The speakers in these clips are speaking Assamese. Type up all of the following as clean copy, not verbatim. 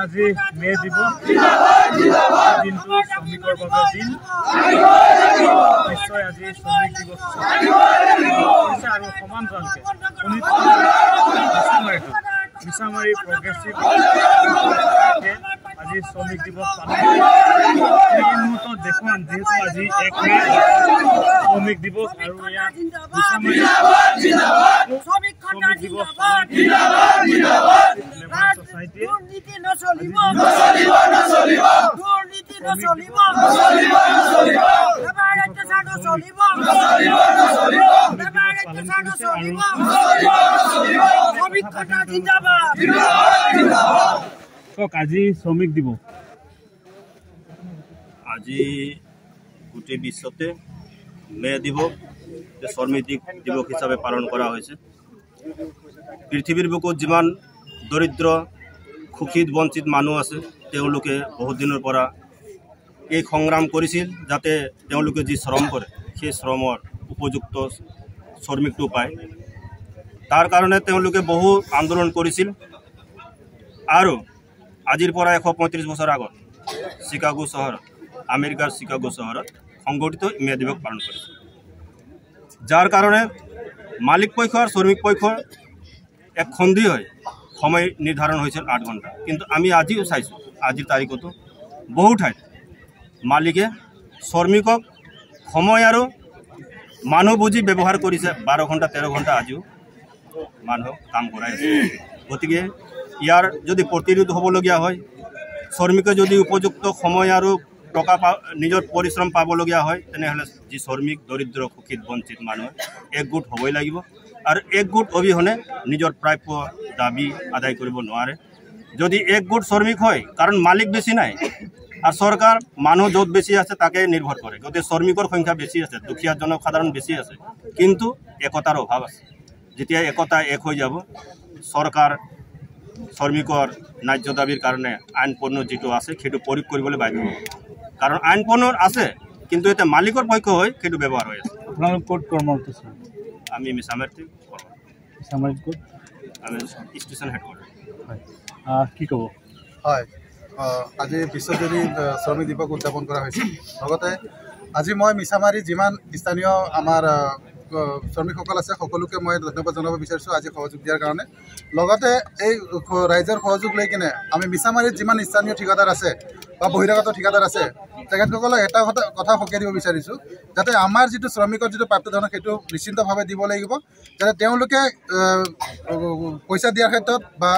আজি মে দিবস দিনটো শ্ৰমিকৰ বাবে দিন নিশ্চয় আজি শ্ৰমিক দিৱস আৰু সমান্তৰালকে মিছামাৰী প্ৰগ্ৰেছিভ আজি শ্ৰমিক দিৱস পালন এই মুহূৰ্তত দেখুৱাম যিহেতু আজি 1 মে শ্ৰমিক দিৱস আৰু ইয়াত মিছামাৰী শ্ৰমিক দিৱস ছ'চাইটিয়ে আজি শ্ৰমিক দিৱস আজি গোটেই বিশ্বতে মে দিৱস শ্ৰমিক দিৱস হিচাপে পালন কৰা হৈছে পৃথিৱীৰ বুকুত যিমান দৰিদ্ৰ সুখীত বঞ্চিত মানুহ আছে তেওঁলোকে বহুত দিনৰ পৰা এই সংগ্ৰাম কৰিছিল যাতে তেওঁলোকে যি শ্ৰম কৰে সেই শ্ৰমৰ উপযুক্ত শ্ৰমিকটো পায় তাৰ কাৰণে তেওঁলোকে বহু আন্দোলন কৰিছিল আৰু আজিৰ পৰা 135 বছৰ আগত চিকাগো চহৰত আমেৰিকাৰ চিকাগো চহৰত সংগঠিত মে দিৱস পালন কৰিছিল যাৰ কাৰণে মালিক পক্ষ আৰু শ্ৰমিক পক্ষৰ এক সন্ধি হয় সময় নিৰ্ধাৰণ হৈছিল 8 ঘণ্টা কিন্তু আমি আজিও চাইছোঁ আজিৰ তাৰিখতো বহু ঠাইত মালিকে শ্ৰমিকক সময় আৰু মানুহ বুজি ব্যৱহাৰ কৰিছে 12 ঘণ্টা 13 ঘণ্টা আজিও মানুহক কাম কৰাই আছে গতিকে ইয়াৰ যদি প্ৰতিৰোধ হ'বলগীয়া হয় শ্ৰমিকে যদি উপযুক্ত সময় আৰু টকা নিজৰ পৰিশ্ৰম পাবলগীয়া হয় তেনেহ'লে যি শ্ৰমিক দৰিদ্ৰ সুখীত বঞ্চিত মানুহ একগোট হ'বই লাগিব আৰু একগোট অবিহনে নিজৰ প্ৰাপ্য দাবী আদায় কৰিব নোৱাৰে যদি একগোট শ্ৰমিক হয় কাৰণ মালিক বেছি নাই আৰু চৰকাৰ মানুহ য'ত বেছি আছে তাকে নিৰ্ভৰ কৰে গতিকে শ্ৰমিকৰ সংখ্যা বেছি আছে দুখীয়া জনসাধাৰণ বেছি আছে কিন্তু একতাৰ অভাৱ আছে যেতিয়া একতা এক হৈ যাব চৰকাৰ শ্ৰমিকৰ ন্যায্য দাবীৰ কাৰণে আইন প্ৰণয়ন যিটো আছে সেইটো প্ৰয়োগ কৰিবলৈ বাধ্য হ'ব কাৰণ আইন প্ৰণয়ন আছে কিন্তু এতিয়া মালিকৰ পক্ষ হৈ সেইটো ব্যৱহাৰ হৈ আছে আপোনালোক ক'ত কৰ্মৰত আছে আমি মিছামাৰীত ক'ত আমি ষ্টেচন হেডকোৱাৰ্টাৰ হয় কি ক'ব হয় আজি বিশ্বজুৰি শ্ৰমিক দিৱস উদযাপন কৰা হৈছে লগতে আজি মই মিছামাৰী যিমান স্থানীয় আমাৰ শ্ৰমিকসকল আছে সকলোকে মই ধন্যবাদ জনাব বিচাৰিছোঁ আজি সহযোগ দিয়াৰ কাৰণে লগতে এই ৰাইজৰ সহযোগ লৈ কিনে আমি মিছামাৰীত যিমান স্থানীয় ঠিকাদাৰ আছে বা বহিৰাগত ঠিকাদাৰ আছে তেখেতসকলক এটা কথা সকীয়াই দিব বিচাৰিছোঁ যাতে আমাৰ যিটো শ্ৰমিকৰ যিটো প্ৰাপ্ত ধন সেইটো নিশ্চিন্তভাৱে দিব লাগিব যাতে তেওঁলোকে পইচা দিয়াৰ ক্ষেত্ৰত বা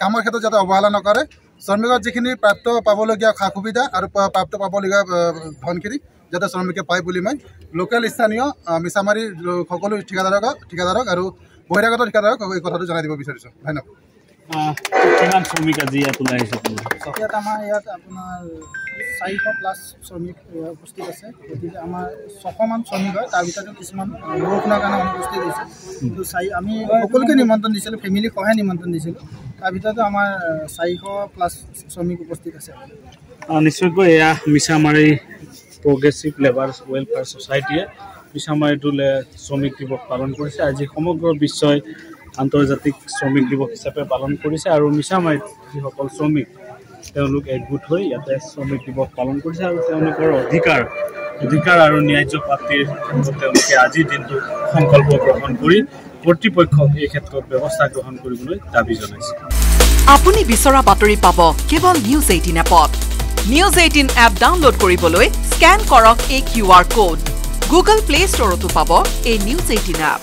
কামৰ ক্ষেত্ৰত যাতে অৱহেলা নকৰে শ্ৰমিকৰ যিখিনি প্ৰাপ্ত পাবলগীয়া সা সুবিধা আৰু প্ৰাপ্ত পাবলগীয়া ধনখিনি যাতে শ্ৰমিকে পায় বুলি মই লোকেল স্থানীয় মিছামাৰীৰ সকলো ঠিকাদাৰক আৰু বহিৰাগত ঠিকাদাৰক এই কথাটো জনাই দিব বিচাৰিছোঁ ধন্যবাদ কিমান শ্ৰমিক আজি ইয়াত ওলাই আহিছে ইয়াত আমাৰ ইয়াত আপোনাৰ 400+ শ্ৰমিক উপস্থিত আছে গতিকে আমাৰ 600মান শ্ৰমিক হয় তাৰ ভিতৰতো কিছুমান বৰষুণৰ কাৰণে অনুপস্থিত হৈছে কিন্তু আমি সকলোকে নিমন্ত্ৰণ দিছিলোঁ ফেমিলি সহায় নিমন্ত্ৰণ দিছিলোঁ তাৰ ভিতৰতো আমাৰ 400+ শ্ৰমিক উপস্থিত আছে নিশ্চয়কৈ এয়া মিছামাৰী প্ৰগ্ৰেছিভ লেবাৰ্ছ ৱেলফেয়াৰ ছ'চাইটিয়ে মিছামাৰীটোলৈ শ্ৰমিক দিৱস পালন কৰিছে আজি সমগ্ৰ বিশ্বই আন্তৰ্জাতিক শ্ৰমিক দিৱস হিচাপে পালন কৰিছে আৰু মিছামাৰীত যিসকল শ্ৰমিক তেওঁলোক একগোট হৈ ইয়াতে শ্ৰমিক দিৱস পালন কৰিছে আৰু তেওঁলোকৰ অধিকাৰ আৰু ন্যায্য প্ৰাপ্তিৰ ক্ষেত্ৰত তেওঁলোকে আজিৰ দিনটো সংকল্প গ্ৰহণ কৰি কৰ্তৃপক্ষক এই ক্ষেত্ৰত ব্যৱস্থা গ্ৰহণ কৰিবলৈ দাবী জনাইছে আপুনি বিচৰা বাতৰি পাব কেৱল নিউজ 18 এপত নিউজ 18 এপ ডাউনলোড কৰিবলৈ স্ক্যান কৰক এই QR কোড গুগল প্লে ষ্টৰতো পাব এই নিউজ 18 এপ